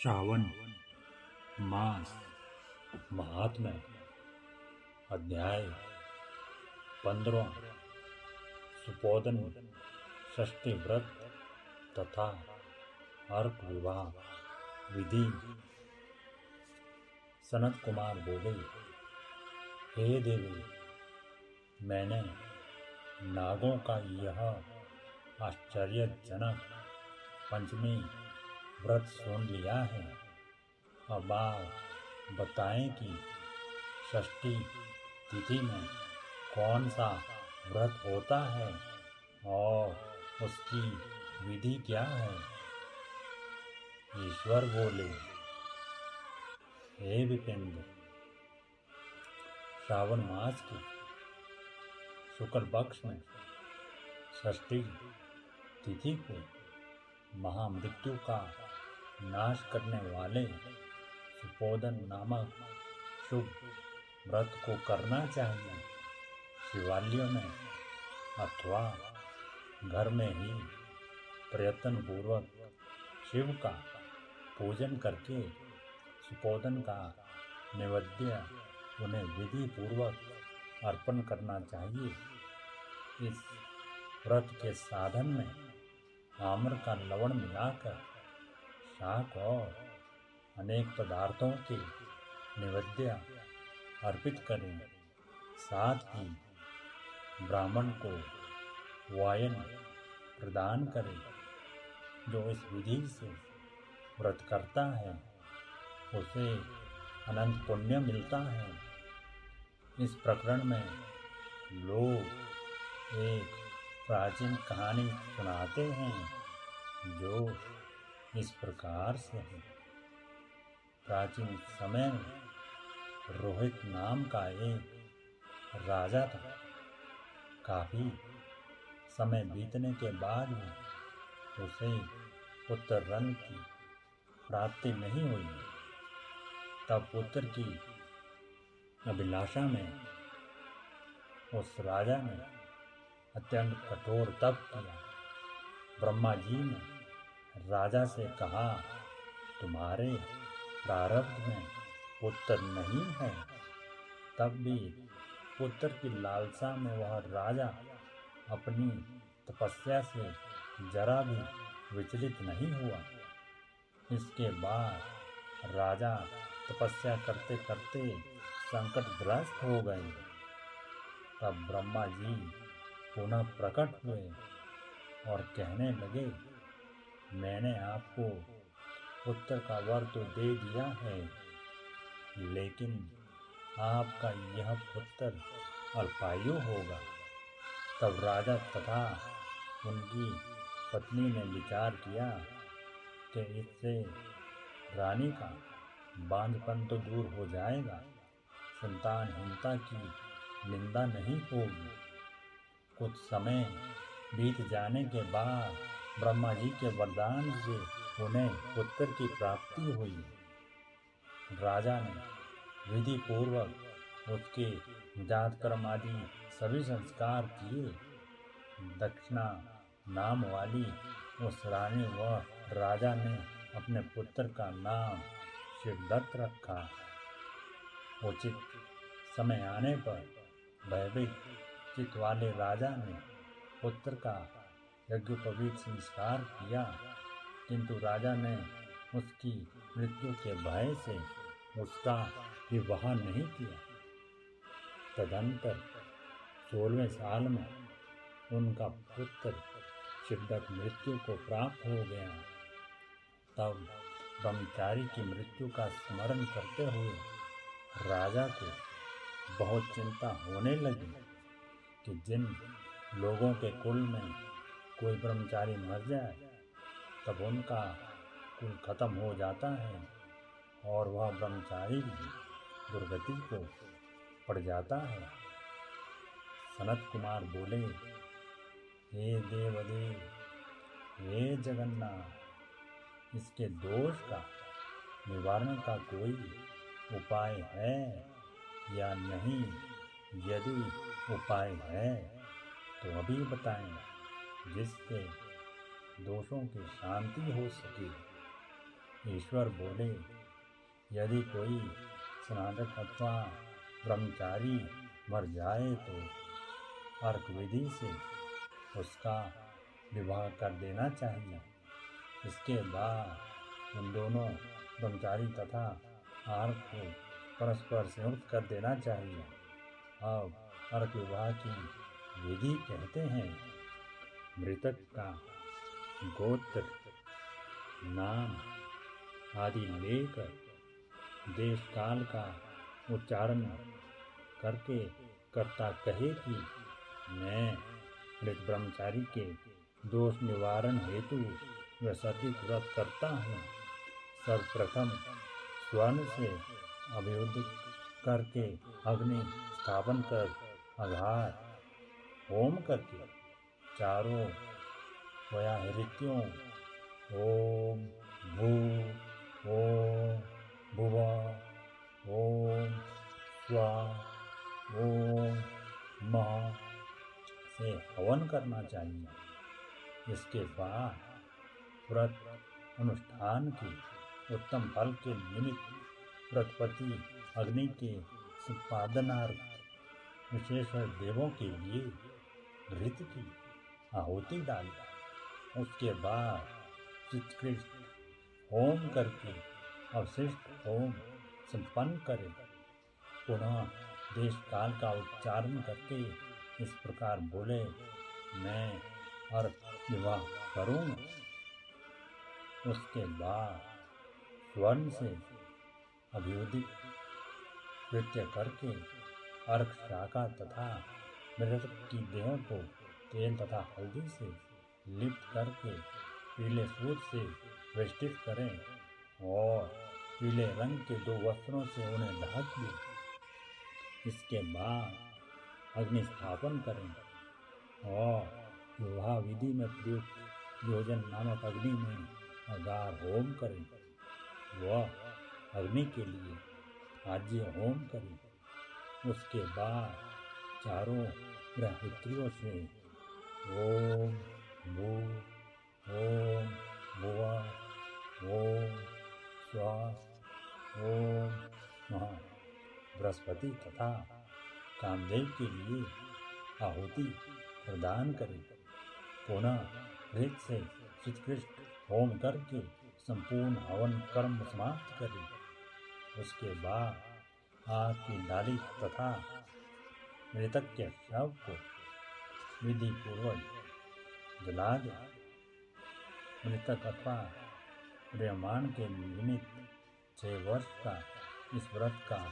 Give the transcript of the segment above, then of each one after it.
श्रावण मास महात्म्य अध्याय 15 सुपोदन षष्ठी व्रत तथा अर्क विवाह विधि। सनत कुमार बोले, हे देवी, मैंने नागों का यह आश्चर्यजनक पंचमी व्रत सुन लिया है। अब आप बताएं कि षष्ठी तिथि में कौन सा व्रत होता है और उसकी विधि क्या है। ईश्वर बोले, हे विपिंद, श्रावण मास की शुक्ल पक्ष में षष्ठी तिथि को महामृत्यु का नाश करने वाले सुपोदन नामक शुभ व्रत को करना चाहिए। शिवालयों में अथवा घर में ही प्रयत्न पूर्वक शिव का पूजन करके सुपोदन का नैवेद्य उन्हें विधि पूर्वक अर्पण करना चाहिए। इस व्रत के साधन में आम्र का लवण मिलाकर शाक और अनेक पदार्थों के नैवेद्य अर्पित करें। साथ ही ब्राह्मण को वायन प्रदान करें। जो इस विधि से व्रत करता है उसे अनंत पुण्य मिलता है। इस प्रकरण में लोग एक प्राचीन कहानी सुनाते हैं जो इस प्रकार से है। प्राचीन समय में रोहित नाम का एक राजा था। काफी समय बीतने के बाद भी उसे पुत्र रन की प्राप्ति नहीं हुई। तब पुत्र की अभिलाषा में उस राजा ने अत्यंत कठोर तप किया। ब्रह्मा जी ने राजा से कहा, तुम्हारे प्रारब्ध में पुत्र नहीं है। तब भी पुत्र की लालसा में वह राजा अपनी तपस्या से जरा भी विचलित नहीं हुआ। इसके बाद राजा तपस्या करते करते संकटग्रस्त हो गए। तब ब्रह्मा जी पुनः प्रकट हुए और कहने लगे, मैंने आपको पुत्र का वर तो दे दिया है, लेकिन आपका यह पुत्र अल्पायु होगा। तब राजा तथा उनकी पत्नी ने विचार किया कि इससे रानी का बांझपन तो दूर हो जाएगा, संतानहीनता की निंदा नहीं होगी। कुछ समय बीत जाने के बाद ब्रह्मा जी के वरदान से उन्हें पुत्र की प्राप्ति हुई। राजा ने विधि पूर्वक उसके जातकर्म आदि सभी संस्कार किए। दक्षिणा नाम वाली उस रानी व राजा ने अपने पुत्र का नाम शिवदत्त रखा। उचित समय आने पर भयभीत चित्त वाले राजा ने पुत्र का यज्ञोपवीत संस्कार किया, किंतु राजा ने उसकी मृत्यु के भय से उसका विवाह नहीं किया। तदंतर 16वें साल में उनका पुत्र शिवदत्त मृत्यु को प्राप्त हो गया। तब ब्रह्मचारी की मृत्यु का स्मरण करते हुए राजा को बहुत चिंता होने लगी कि जिन लोगों के कुल में कोई ब्रह्मचारी मर जाए तब उनका कुल खत्म हो जाता है और वह ब्रह्मचारी भी दुर्गति को पड़ जाता है। सनत कुमार बोले, हे देवदेव, हे जगन्नाथ, इसके दोष का निवारण का कोई उपाय है या नहीं? यदि उपाय है तो अभी बताएं, जिससे दोषों की शांति हो सके। ईश्वर बोले, यदि कोई स्नातक अथवा ब्रह्मचारी मर जाए तो अर्क विधि से उसका विवाह कर देना चाहिए। इसके बाद उन दोनों ब्रह्मचारी तथा अर्क को परस्पर संयुक्त कर देना चाहिए। अब अर्क विवाह की विधि कहते हैं, मृतक का गोत्र, नाम आदि लेकर देश काल का उच्चारण करके कर्ता कहे कि मैं मृत ब्रह्मचारी के दोष निवारण हेतु वैसर्गिक व्रत करता हूँ। सर्वप्रथम स्वर्ण से अभिवृद्ध करके अग्नि स्थापन कर अघार होम करके चारों व्याहृत्यों ओम भू ओम भुवः ओम स्वः ओम मः से हवन करना चाहिए। इसके बाद व्रत अनुष्ठान के उत्तम फल के निमित्त व्रतपति अग्नि के संपादनार्थ विशेषकर देवों के लिए घृत की आहुति डाले। उसके बाद चित्कृष्ट होम करके अवशिष्ट होम संपन्न करे। पुनः देश काल का उच्चारण करके इस प्रकार बोले, मैं अर्क विवाह करूँगा। उसके बाद स्वर्ण से अभिवृद्धित कृत्य करके अर्क शाखा तथा मृतक की देह को तेल तथा हल्दी से लिप्त करके पीले सूत से वेष्टित करें और पीले रंग के 2 वस्त्रों से उन्हें ढक दें। इसके बाद अग्नि स्थापन करें और विवाह विधि में प्रयुक्त योजन नामक अग्नि में अगार होम करें। वह अग्नि के लिए आज्य होम करें। उसके बाद चारों ग्रहपित्रियों से ओम भू ओम भुवः ओम स्वः ओम मः बृहस्पति तथा कामदेव के लिए आहुति प्रदान करें। पुनः घृत से चित्कृष्ट होम करके संपूर्ण हवन कर्म समाप्त करें। उसके बाद आग की डाली तथा मृतक के शव को विधि पूर्वक जला दे। मृतक अथवा प्रियमान के निमित्त 6 वर्ष का इस व्रत का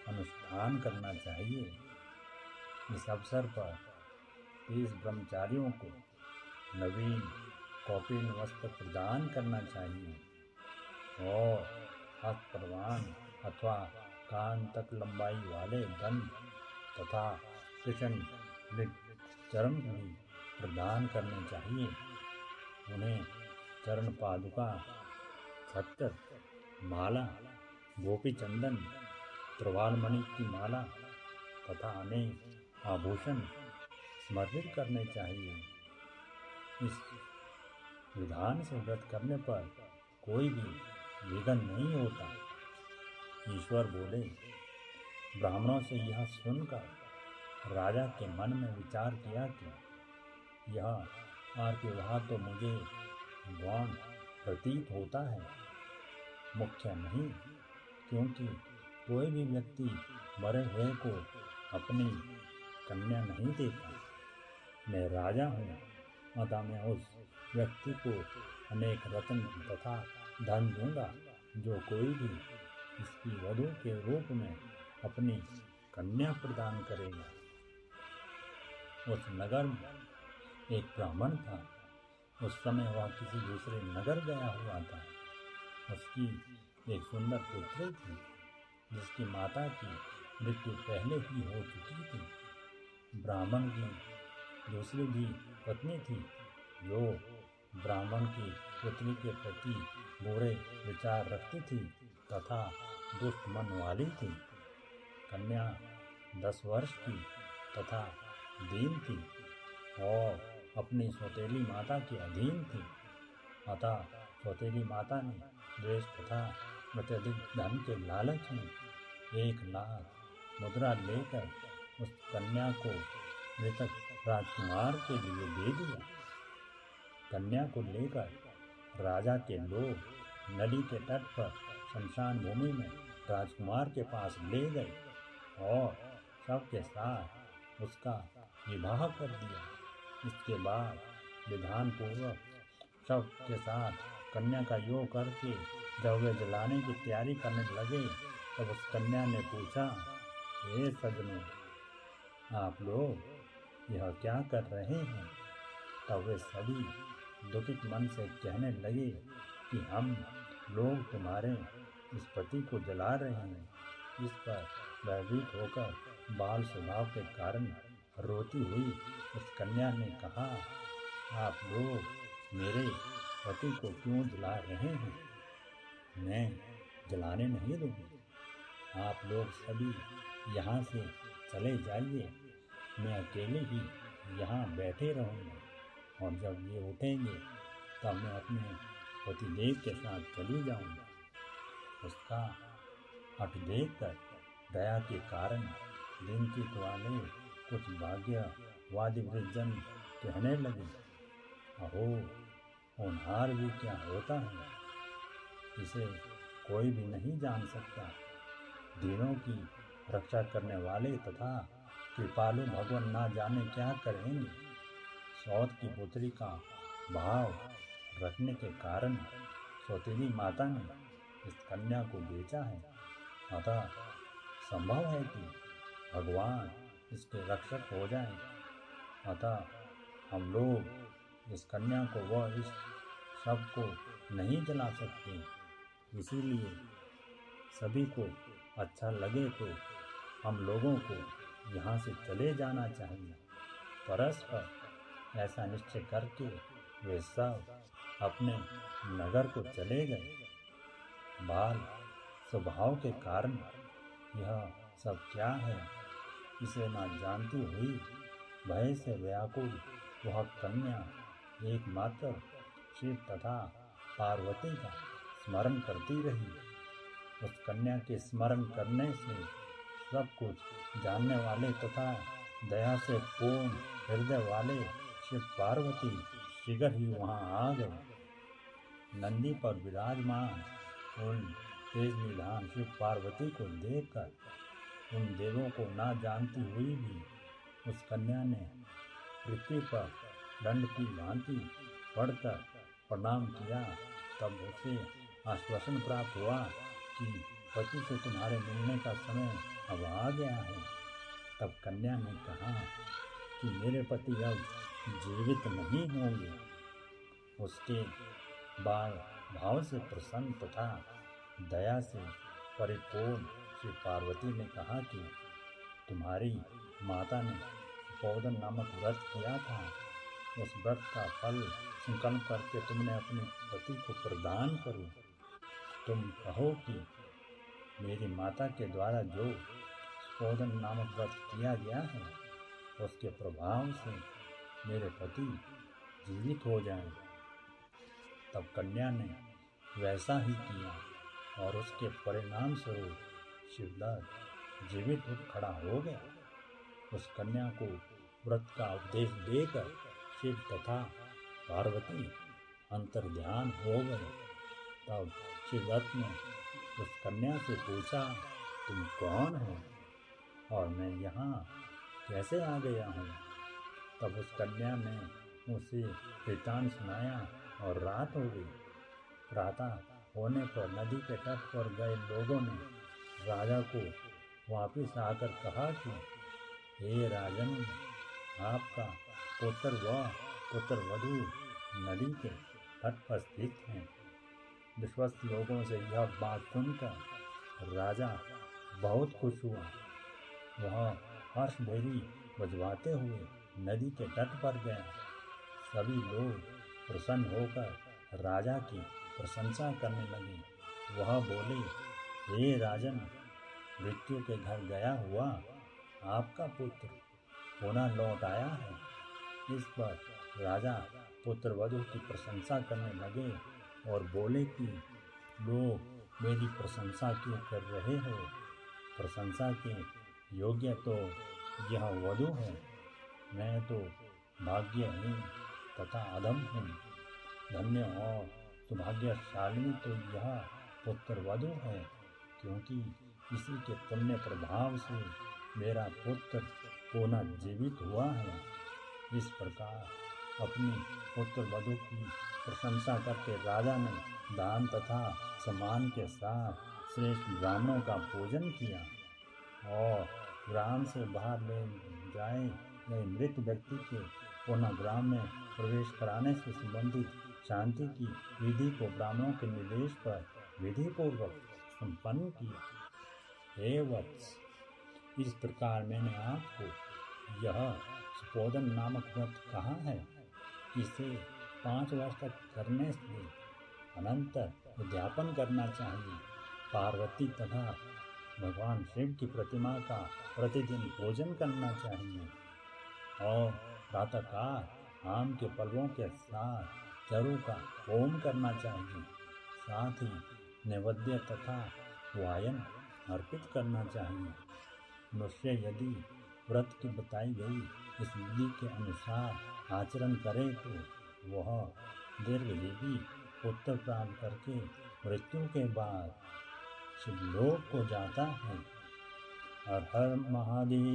अनुष्ठान करना चाहिए। इस अवसर पर 30 ब्रह्मचारियों को नवीन कौपीन वस्त्र प्रदान करना चाहिए और हस्तप्रवान अथवा कान तक लंबाई वाले दंड तथा कृष्ण मृग चरण भी प्रदान करने चाहिए। उन्हें चरण पादुका, छत्र, माला, गोपी चंदन, प्रवालमणि की माला तथा अनेक आभूषण समर्पित करने चाहिए। इस विधान से व्रत करने पर कोई भी विघ्न नहीं होता। ईश्वर बोले, ब्राह्मणों से यह सुनकर राजा के मन में विचार किया कि यह अर्क विवाह तो मुझे गौण प्रतीत होता है, मुख्य नहीं, क्योंकि कोई भी व्यक्ति मरे हुए को अपनी कन्या नहीं देता। मैं राजा हूँ, अतः मैं उस व्यक्ति को अनेक रत्न तथा धन दूंगा जो कोई भी इसकी वधू के रूप में अपनी कन्या प्रदान करेगा। उस नगर में एक ब्राह्मण था। उस समय वह किसी दूसरे नगर गया हुआ था। उसकी एक सुंदर पुत्री थी जिसकी माता की मृत्यु पहले ही हो चुकी थी। ब्राह्मण की दूसरी भी पत्नी थी जो ब्राह्मण की पुत्री के प्रति बुरे विचार रखती थी तथा दुष्ट मन वाली थी। कन्या 10 वर्ष की तथा दीन थी और अपनी सौतेली माता के अधीन थी। अतः सौतेली माता ने द्वेष तथा अत्यधिक धन के लालच में 1 लाख मुद्रा लेकर उस कन्या को मृतक राजकुमार के लिए दे दिया। कन्या को लेकर राजा के लोग नदी के तट पर शमशान भूमि में राजकुमार के पास ले गए और सबके साथ उसका विवाह कर दिया। इसके बाद विधान पूर्वक शव के साथ कन्या का योग करके जब वे जलाने की तैयारी करने लगे तब उस कन्या ने पूछा, हे सज्जनों, आप लोग यह क्या कर रहे हैं? तब वे सभी दुखित मन से कहने लगे कि हम लोग तुम्हारे इस पति को जला रहे हैं। इस पर भयभीत होकर बाल स्वभाव के कारण रोती हुई उस कन्या ने कहा, आप लोग मेरे पति को क्यों जला रहे हैं? मैं जलाने नहीं दूंगी। आप लोग सभी यहाँ से चले जाइए। मैं अकेले ही यहाँ बैठे रहूँगा और जब ये उठेंगे तब मैं अपने पतिदेव के साथ चली जाऊँगा। उसका हठ देखकर दया के कारण लिंकित वाले कुछ भाग्यवादी वृद्धजन कहने लगे, अहो, होनहार भी क्या होता है, इसे कोई भी नहीं जान सकता। दीनों की रक्षा करने वाले तथा कृपालु भगवान ना जाने क्या करेंगे। सौत की पुत्री का भाव रखने के कारण सौतेली माता ने इस कन्या को बेचा है। अतः संभव है कि भगवान इसके रक्षक हो जाएं। अतः हम लोग इस कन्या को व इस शव को नहीं जला सकते। इसीलिए सभी को अच्छा लगे तो हम लोगों को यहाँ से चले जाना चाहिए। परस्पर ऐसा निश्चय करके वे सब अपने नगर को चले गए। बाल स्वभाव के कारण यह सब क्या है, इसे न जानती हुई भय से व्याकुल वह कन्या एकमात्र शिव तथा पार्वती का स्मरण करती रही। उस कन्या के स्मरण करने से सब कुछ जानने वाले तथा दया से पूर्ण हृदय वाले शिव पार्वती शीघ्र ही वहां आ गए। नंदी पर विराजमान उन तेज निधान शिव पार्वती को देखकर उन देवों को ना जानती हुई भी उस कन्या ने पृथ्वी पर दंड की भांति पड़कर प्रणाम किया। तब उसे आश्वासन प्राप्त हुआ कि पति से तुम्हारे मिलने का समय अब आ गया है। तब कन्या ने कहा कि मेरे पति अब जीवित नहीं होंगे। उसके बाद भाव से प्रसन्न तथा दया से परिपूर्ण श्री पार्वती ने कहा कि तुम्हारी माता ने पौधन नामक व्रत किया था। उस व्रत का फल संकल्प करके तुमने अपने पति को प्रदान करो। तुम कहो कि मेरी माता के द्वारा जो पौधन नामक व्रत किया गया है उसके प्रभाव से मेरे पति जीवित हो जाएं। तब कन्या ने वैसा ही किया और उसके परिणाम स्वरूप शिवदत्त जीवित उठ खड़ा हो गया। उस कन्या को व्रत का उपदेश देकर शिव तथा पार्वती अंतर्ध्यान हो गए। तब शिवदत्त ने उस कन्या से पूछा, तुम कौन हो और मैं यहाँ कैसे आ गया हूँ? तब उस कन्या ने उसे वृत्तांत सुनाया और रात हो गई। प्रातः होने पर नदी के तट पर गए लोगों ने राजा को वापिस आकर कहा कि हे राजन, आपका पुत्र व पुत्र वधू नदी के तट पर स्थित हैं। विश्वस्त लोगों से यह बात सुनकर राजा बहुत खुश हुआ। वह हर्ष भेरी बजवाते हुए नदी के तट पर गया। सभी लोग प्रसन्न होकर राजा की प्रशंसा करने लगे। वह बोले, हे राजन, मृत्यु के घर गया हुआ आपका पुत्र पुनः लौट आया है। इस पर राजा पुत्र वधू की प्रशंसा करने लगे और बोले कि लोग मेरी प्रशंसा क्यों कर रहे हो? प्रशंसा के योग्य तो यह वधू है। मैं तो भाग्यहीन तथा अधम हूँ। धन्य और सौभाग्यशालिनी तो यह पुत्र वधू है, क्योंकि इसी के पुण्य प्रभाव से मेरा पुत्र पुनः जीवित हुआ है। इस प्रकार अपनी पुत्र वधू की प्रशंसा करके राजा ने दान तथा सम्मान के साथ श्रेष्ठ ब्राह्मणों का पूजन किया और ग्राम से बाहर ले जाए गए मृत व्यक्ति के पुनः ग्राम में प्रवेश कराने से संबंधित शांति की विधि को ब्राह्मणों के निर्देश पर विधि पूर्वक संपन्न किया। हे वत्स, इस प्रकार मैंने आपको यह सुपोधन नामक व्रत कहा है। इसे 5 वर्ष तक करने से अनंतर उद्यापन करना चाहिए। पार्वती तथा भगवान शिव की प्रतिमा का प्रतिदिन पूजन करना चाहिए और प्रातःकाल आम के पल्वों के साथ चरु का होम करना चाहिए। साथ ही नैवेद्य तथा वायन अर्पित करना चाहिए। मनुष्य यदि व्रत की बताई गई इस विधि के अनुसार आचरण करे तो वह दीर्घजीवी पुत्र प्राप्त करके मृत्यु के बाद शिवलोक को जाता है। हर हर महादेव।